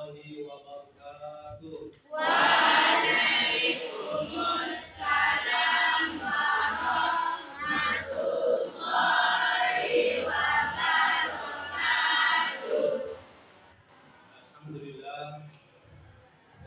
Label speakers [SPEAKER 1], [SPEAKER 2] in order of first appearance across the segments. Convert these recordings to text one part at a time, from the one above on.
[SPEAKER 1] warahmatullahi wabarakatuh.
[SPEAKER 2] Waalaikumsalam warahmatullahi wabarakatuh.
[SPEAKER 1] Alhamdulillah,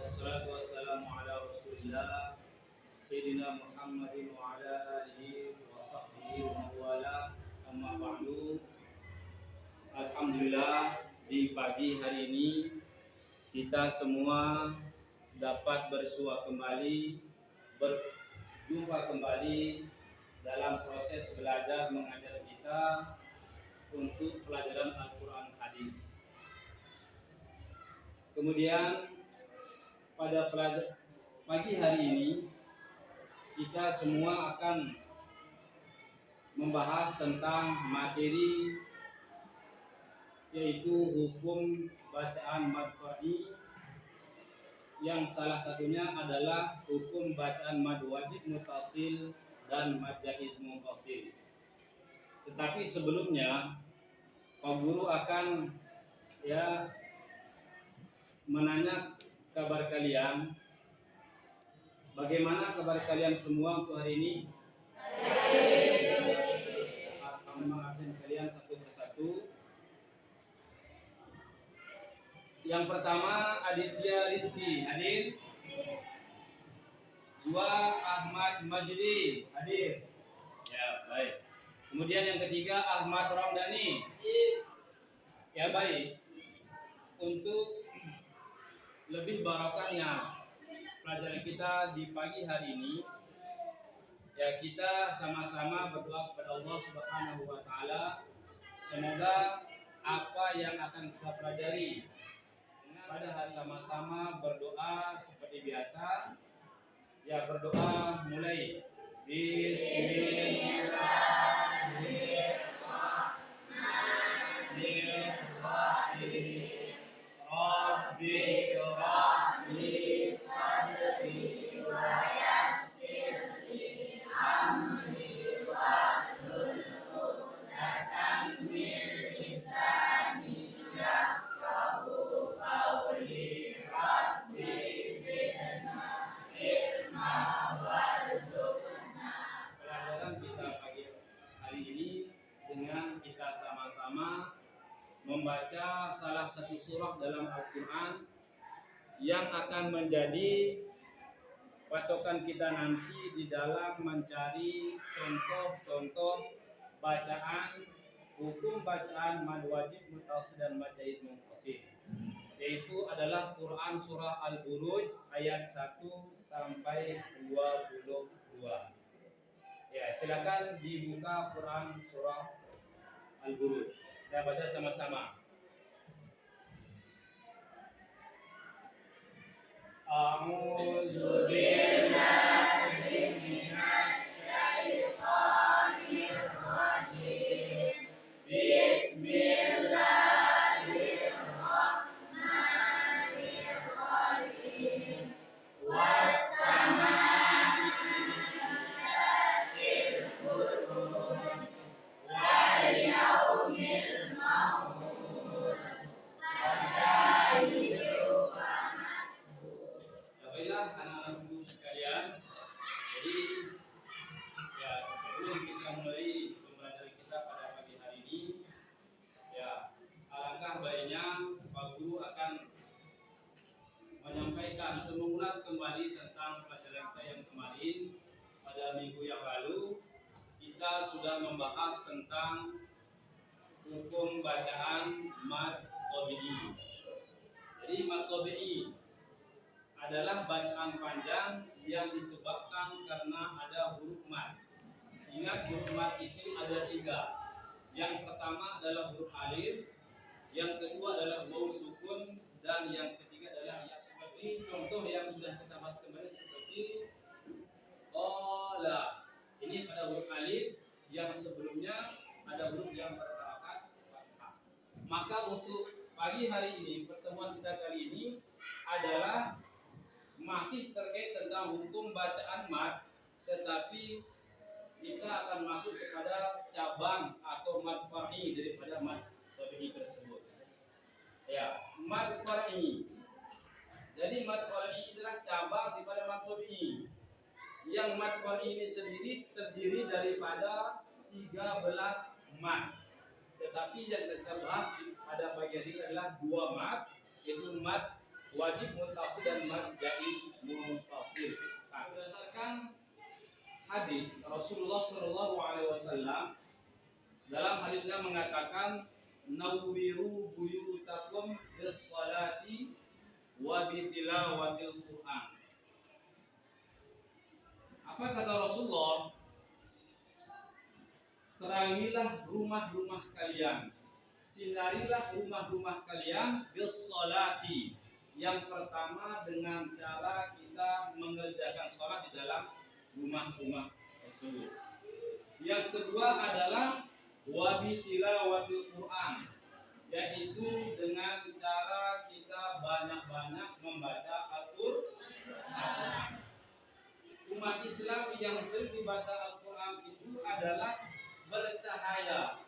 [SPEAKER 1] wassalatu wassalamu ala rasulillah Sayyidina Muhammadin wa ala alihi wa sahbihi wa mawala, amma ba'du. Alhamdulillah, di pagi hari ini kita semua dapat bersua kembali, berjumpa kembali dalam proses belajar mengajar kita untuk pelajaran Al-Quran Hadis. Kemudian pada pagi hari ini kita semua akan membahas tentang materi yaitu hukum bacaan mad fardhi, yang salah satunya adalah hukum bacaan mad wajib muttasil dan mad jaiz munfasil. Tetapi sebelumnya Pak Guru akan menanya kabar kalian. Bagaimana kabar kalian semua untuk hari ini? Memang absen kalian satu persatu. Yang pertama Aditya Rizki, hadir. Dua Ahmad Majdi, hadir. Ya, baik. Kemudian yang ketiga Ahmad Ramdhani. Ya, baik. Untuk lebih barokahnya pelajaran kita di pagi hari ini, ya kita sama-sama berdoa kepada Allah Subhanahu wa taala, semoga apa yang akan kita pelajari, pada sama-sama berdoa seperti biasa. Ya, berdoa mulai. Bismillahirrahmanirrahim. Rabbi shrah li sadri wa yassir li amri wahlul 'uqdatam min lisani yafqahu qawli. Rabbi zidna ilma warzuqna. Pelajaran kita pagi hari ini dengan kita sama-sama membaca salah satu surah dalam Al-Quran yang akan menjadi patokan kita nanti di dalam mencari contoh-contoh bacaan, hukum bacaan mad wajib muttasil dan mad jaiz munfasil, yaitu adalah Quran surah Al-Buruj ayat 1 sampai 22. Ya, silakan dibuka Quran surah Al-Buruj. Kita baca sama-sama. A'udzu billahi minasy syaithanir rajim. Bismillahirrahmanirrahim. Was-samaa'i dzatil buruj wal yaumil maw'ud wasyahidin wa masbur. Baiklah anak-anak guru sekalian, jadi ya sebelum kita mulai pembelajaran kita pada pagi hari ini, ya alangkah baiknya Pak Guru akan menyampaikan atau mengulas kembali tentang pelajaran kita yang kemarin. Pada minggu yang lalu kita sudah membahas tentang hukum bacaan mad tabi'i. Jadi mad tabi'i adalah bacaan panjang yang disebabkan karena ada huruf mad. Ingat, huruf mad itu ada 3. Yang pertama adalah huruf alif, yang kedua adalah waw sukun, dan yang ketiga adalah ya. Seperti contoh yang sudah kita bahas kemarin seperti qala. Ini pada huruf alif yang sebelumnya ada huruf yang berharakat fathah. Maka untuk pagi hari ini, pertemuan kita kali ini adalah masih terkait tentang hukum bacaan mad, tetapi kita akan masuk kepada cabang atau mad far'i daripada mad tabi'i tersebut. Ya, mad far'i. Jadi mad qari adalah cabang daripada mad tabi'i. Yang mad qari ini sendiri terdiri daripada 13 mad. Tetapi yang kita bahas pada pagi hari ini adalah 2 mad, yaitu mad wajib muttasil dan mad jaiz muttasil. Nah, berdasarkan hadis Rasulullah SAW, dalam hadisnya mengatakan nawwiru buyutakum bis salati wa bi tilawatil Qur'an. Apa kata Rasulullah? Terangilah rumah-rumah kalian, sinarilah rumah-rumah kalian bis salati. Yang pertama dengan cara kita mengerjakan sholat di dalam rumah-rumah tersebut. Yang kedua adalah wabi tilawatil Quran, yaitu dengan cara kita banyak-banyak membaca Al-Quran. Umat Islam yang sering dibaca Al-Quran itu adalah bercahaya.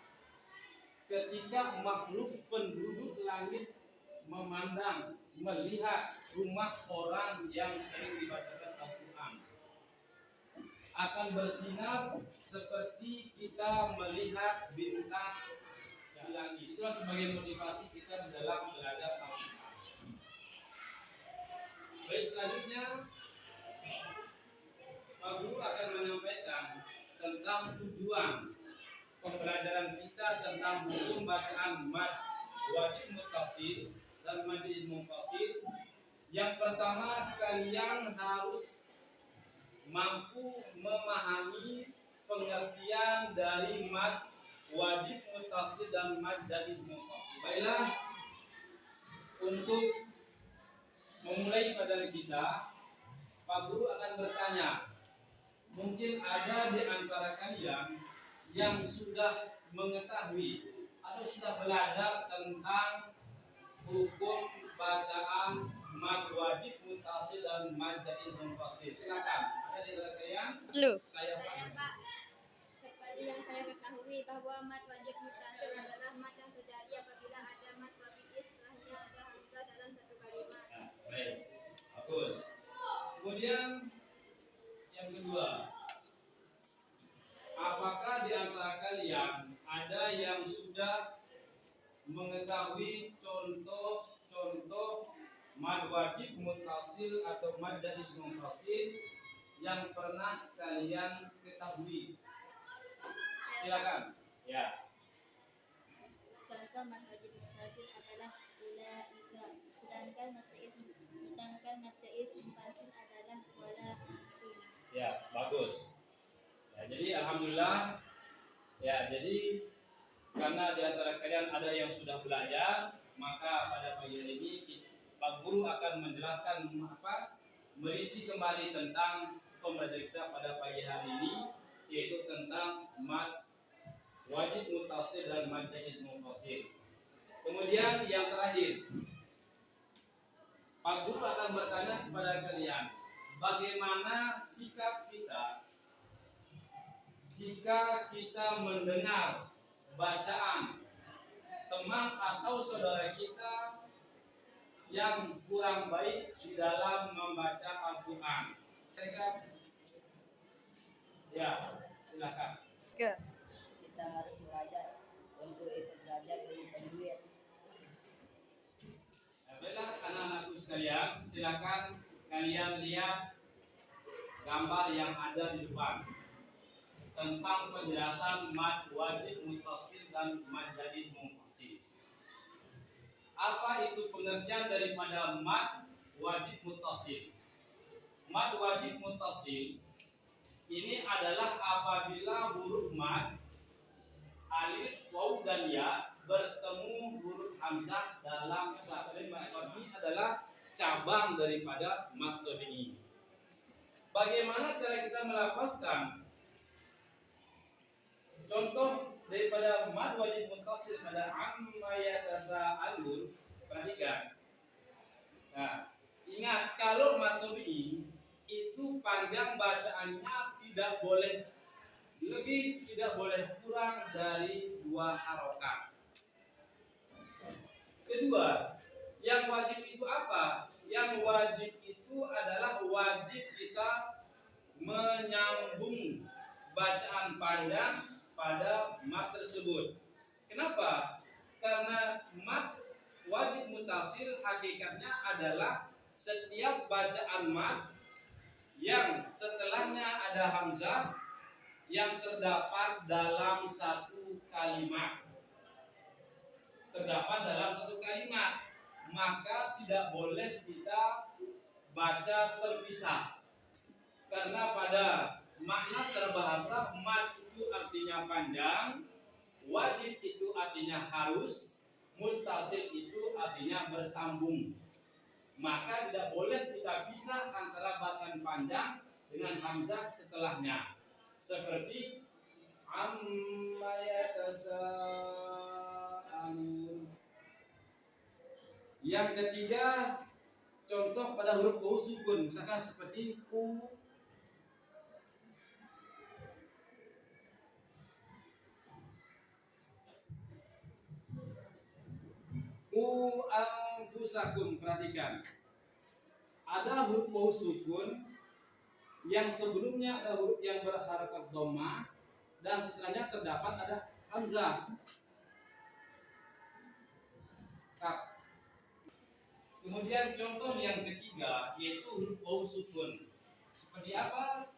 [SPEAKER 1] Ketika makhluk penduduk langit memandang, melihat rumah orang yang sering dibacakan Al-Quran, akan bersinar seperti kita melihat bintang di langit. Itulah sebagai motivasi kita di dalam belajar Al-Quran. Baik, selanjutnya Pak Guru akan menyampaikan tentang tujuan pembelajaran kita tentang hukum bacaan mad wajib muttasil dan mad jaiz muttasil. Yang pertama, kalian harus mampu memahami pengertian dari mad wajib muttasil dan mad jaiz muttasil. Baiklah, untuk memulai pelajaran kita, Pak Guru akan bertanya. Mungkin ada di antara kalian yang sudah mengetahui atau sudah belajar tentang hukum bacaan mad wajib muttasil dan mad jaiz muttasil. Silakan. Ada di antara kalian? Saya Pak.
[SPEAKER 2] Seperti yang saya ketahui bahwa mad wajib muttasil adalah mad yang terjadi apabila ada mad tabi'i setelahnya ada hamzah dalam satu kalimat.
[SPEAKER 1] Nah, baik. Bagus. Kemudian yang kedua, apakah di antara kalian ada yang sudah mengetahui contoh-contoh mad wajib muttasil atau mad jaiz muttasil yang pernah kalian ketahui? Silakan. Ya.
[SPEAKER 2] Contoh mad wajib muttasil adalah ulaika, sedangkan mad jaiz muttasil adalah wala antum.
[SPEAKER 1] Ya, bagus. Ya, jadi alhamdulillah. Ya, jadi karena di antara kalian ada yang sudah belajar, maka pada pagi hari ini Pak Guru akan menjelaskan merinci kembali tentang pembelajaran kita pada pagi hari ini, yaitu tentang mad wajib muttasil dan mad jaiz muttasil. Kemudian yang terakhir, Pak Guru akan bertanya kepada kalian, bagaimana sikap kita jika kita mendengar bacaan teman atau saudara kita yang kurang baik di dalam membaca Al-Quran? Ya, silakan.
[SPEAKER 3] Kita harus belajar untuk ikut belajar ilmu tajwid.
[SPEAKER 1] Baiklah anak-anakku sekalian, silakan kalian lihat gambar yang ada di depan tentang penjelasan mad wajib muttasil dan mad jaiz muttasil. Apa itu pengertian daripada mad wajib muttasil? Mad wajib muttasil ini adalah apabila huruf mad, alif, waw dan ya bertemu huruf hamzah dalam satu. Ini adalah cabang daripada mad tabi'i. Bagaimana cara kita melafazkan? Contoh daripada mad wajib muttasil pada amma yatasaalun, perhatikan. Nah, ingat kalau mad tabi'i itu panjang bacaannya tidak boleh lebih, tidak boleh kurang dari 2 harokat. Kedua, yang wajib itu apa? Yang wajib wajib itu adalah wajib kita menyambung bacaan panjang pada mat tersebut. Kenapa? Karena mat wajib mutasil hakikatnya adalah setiap bacaan mat yang setelahnya ada hamzah yang terdapat dalam satu kalimat. Terdapat dalam satu kalimat, maka tidak boleh kita baca terpisah. Karena pada makna secara bahasa mat itu artinya panjang, wajib itu artinya harus, muttasil itu artinya bersambung. Maka tidak boleh kita pisah antara bacaan panjang dengan hamzah setelahnya. Seperti amma yatasaalun. Yang ketiga, contoh pada huruf bahu sukun, misalkan seperti anfusakum. Perhatikan, ada huruf bahu sukun yang sebelumnya ada huruf yang berharakat dhammah dan setelahnya terdapat ada hamzah. Kemudian contoh yang ketiga yaitu huruf bahu sukun. Seperti apa?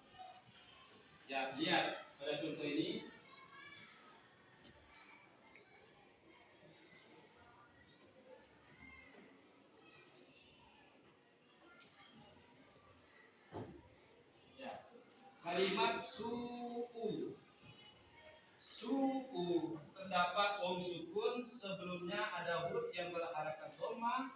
[SPEAKER 1] Ya, lihat pada contoh ini. Kalimat su'u. Su'u terdapat waw sukun, sebelumnya ada huruf yang berharakat dhammah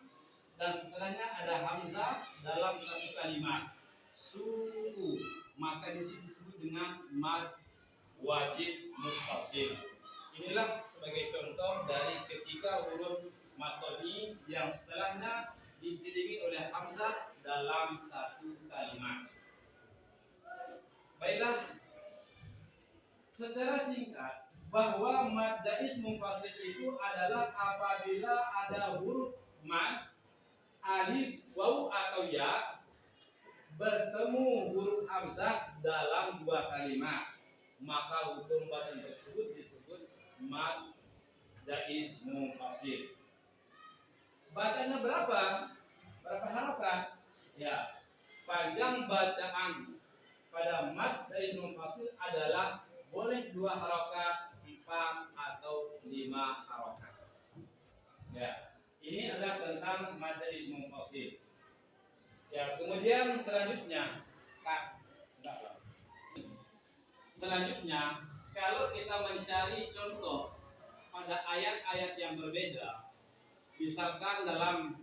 [SPEAKER 1] dan setelahnya ada hamzah dalam satu kalimat. Su'u, maka disebut dengan mad wajib muttasil. Inilah sebagai contoh dari ketika huruf matoni yang setelahnya diiringi oleh hamzah dalam satu kalimat. Baiklah, secara singkat bahwa mad jaiz munfasil itu adalah apabila ada huruf mad, alif, waw atau ya bertemu huruf hamzah dalam dua kalimat, maka hukum bacaan tersebut disebut mad jaiz munfasil. Bacanya berapa? Berapa harokat? Ya, panjang bacaan pada mad jaiz munfasil adalah boleh 2 harokat, 4 atau 5 harokat. Ya, ini adalah tentang mad jaiz munfasil. Ya, kemudian selanjutnya, kalau kita mencari contoh pada ayat-ayat yang berbeda, misalkan dalam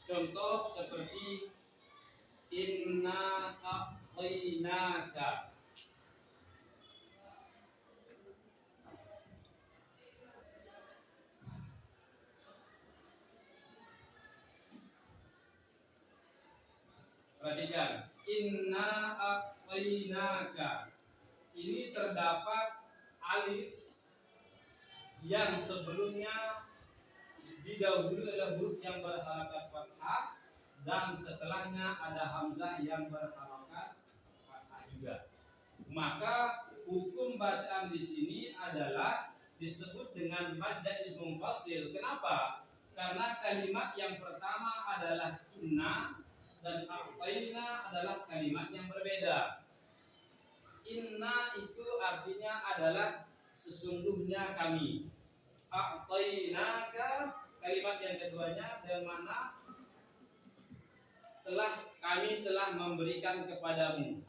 [SPEAKER 1] contoh seperti inna a'tainaka. Perhatikan, inna a'tainaka. Ini terdapat alif yang sebelumnya didahului oleh huruf yang berharakat fathah dan setelahnya ada hamzah yang berharakat fathah juga. Maka hukum bacaan di sini adalah disebut dengan mad jaiz munfasil. Kenapa? Karena kalimat yang pertama adalah inna dan a'taina adalah kalimat yang berbeda. Inna itu artinya adalah sesungguhnya kami. A'tainaka kalimat yang keduanya yang mana kami telah memberikan kepadamu.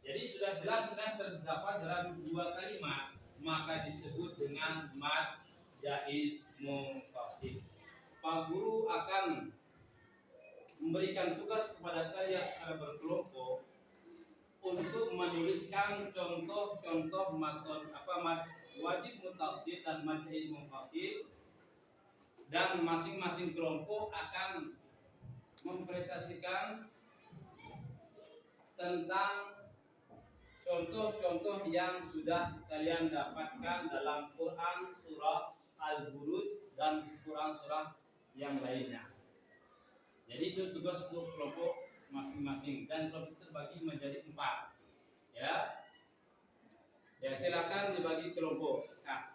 [SPEAKER 1] Jadi sudah jelas sudah terdapat dalam 2 kalimat, maka disebut dengan mad jaiz munfasil. Pak guru akan memberikan tugas kepada kalian secara berkelompok untuk menuliskan contoh-contoh mad wajib muttasil dan mad jaiz munfasil, dan masing-masing kelompok akan mempresentasikan tentang contoh-contoh yang sudah kalian dapatkan dalam Quran surah Al-Buruj dan Quran surah yang lainnya. Jadi itu tugas untuk kelompok masing-masing dan kelompok terbagi menjadi 4. Ya. Ya, silakan dibagi kelompok. Nah.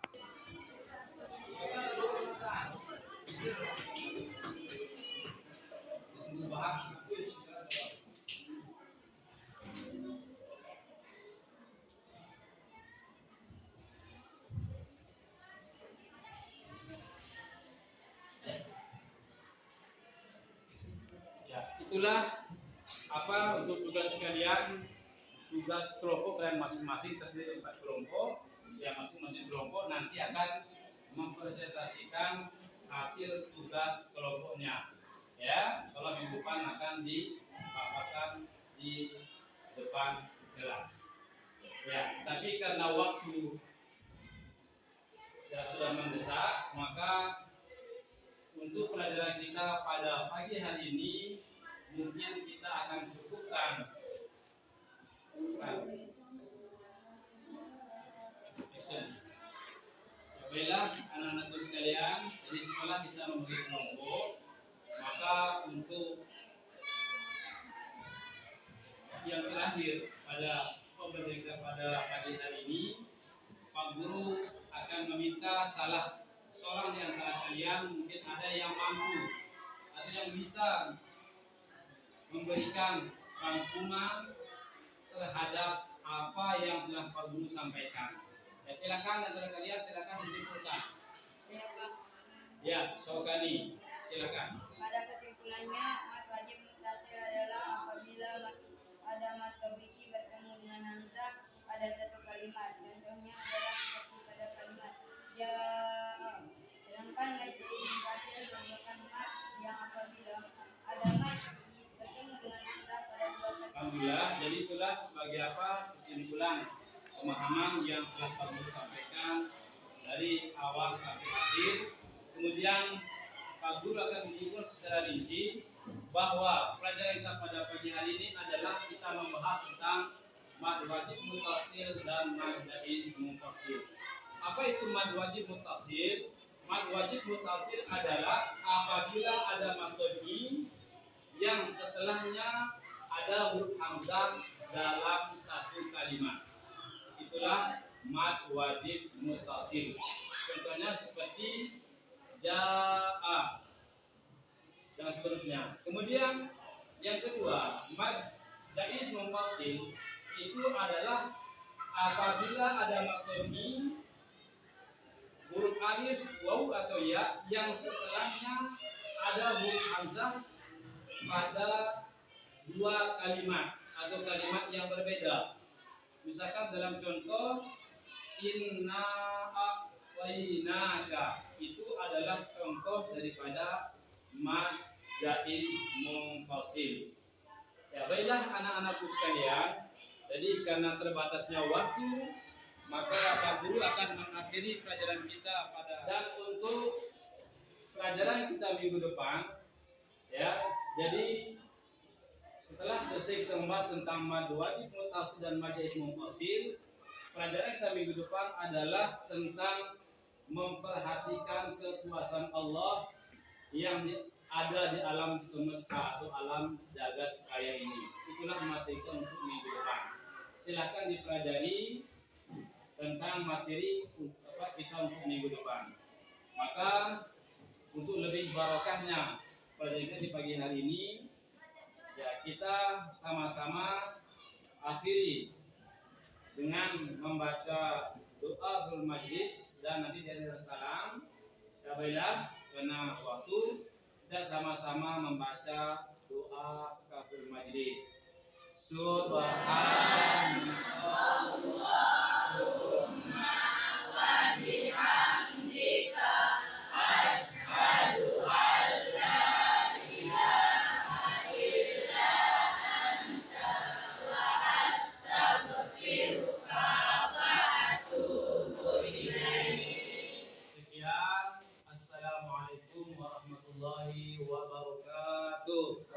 [SPEAKER 1] Ya, itulah apa untuk tugas kalian, tugas kelompok kalian masing-masing terdiri 4 kelompok. Ya, masing-masing kelompok nanti akan mempresentasikan hasil tugas kelompoknya. Ya, kalau minggu depan akan dipaparkan di depan kelas. Ya, tapi karena waktu ya sudah mendesak, maka untuk pelajaran kita pada pagi hari ini mungkin kita akan cukupkan. Baiklah anak-anakku sekalian, jadi setelah kita membagi kelompok, maka untuk yang terakhir pada pembelajaran kita pada pagi hari ini, Pak Guru akan meminta salah seorang di antara kalian, mungkin ada yang mampu atau yang bisa memberikan rangkuman terhadap apa yang telah Pak Guru sampaikan. Ya, silakan antara kalian, silakan disimpulkan.
[SPEAKER 3] Ya, Pak.
[SPEAKER 1] Ya, Sokani, silakan.
[SPEAKER 3] Pada kesimpulannya, mat wajib muttasil adalah apabila ada mat tawiki bertemu dengan hamzah pada satu kalimat. Contohnya adalah seperti pada kalimat jaa. Sedangkan mat munfasil merupakan mat yang apabila ada mat tawiki bertemu dengan hamzah pada dua kalimat.
[SPEAKER 1] Alhamdulillah, jadi itulah sebagai apa kesimpulan pemahaman yang telah Pak Guru sampaikan dari awal sampai akhir. Kemudian Pak Guru akan menyinggung secara rinci bahwa pelajaran kita pada pagi hari ini adalah kita membahas tentang mad wajib muttasil dan mad jaiz munfasil. Apa itu mad wajib muttasil? Mad wajib muttasil adalah apabila ada mad tabi'i yang setelahnya ada huruf hamzah dalam satu kalimat. Itulah mad wajib muttasil. Contohnya seperti jaa dan seterusnya. Kemudian yang kedua, mad jaiz munfasil itu adalah apabila ada mad tabi'i huruf alif, waw atau ya yang setelahnya ada huruf hamzah pada dua kalimat atau kalimat yang berbeda. Misalkan dalam contoh inna a'tainaka, itu adalah contoh daripada mad jaiz munfasil. Ya, baiklah anak-anakku sekalian, jadi karena terbatasnya waktu, maka Pak Guru akan mengakhiri pelajaran kita pada, dan untuk pelajaran kita minggu depan, ya, jadi setelah selesai kita membahas tentang mad wajib muttasil dan mad jaiz munfasil, pelajaran kita minggu depan adalah tentang memperhatikan kekuasaan Allah yang ada di alam semesta atau alam jagat raya ini. Itulah materi kita untuk minggu depan. Silakan dipelajari tentang materi kita untuk minggu depan. Maka untuk lebih barokahnya pelajaran kita di pagi hari ini, ya, kita sama-sama akhiri dengan membaca doa ul majlis dan nanti dari salam. Ya, baiklah, karena waktu kita sama-sama membaca doa kafir majlis. Subhanallahumma wa bihamdika asyhadu an la ilaha illa anta wa astaghfiruka wa atubu ilaik. Sekian, assalamualaikum warahmatullahi wabarakatuh.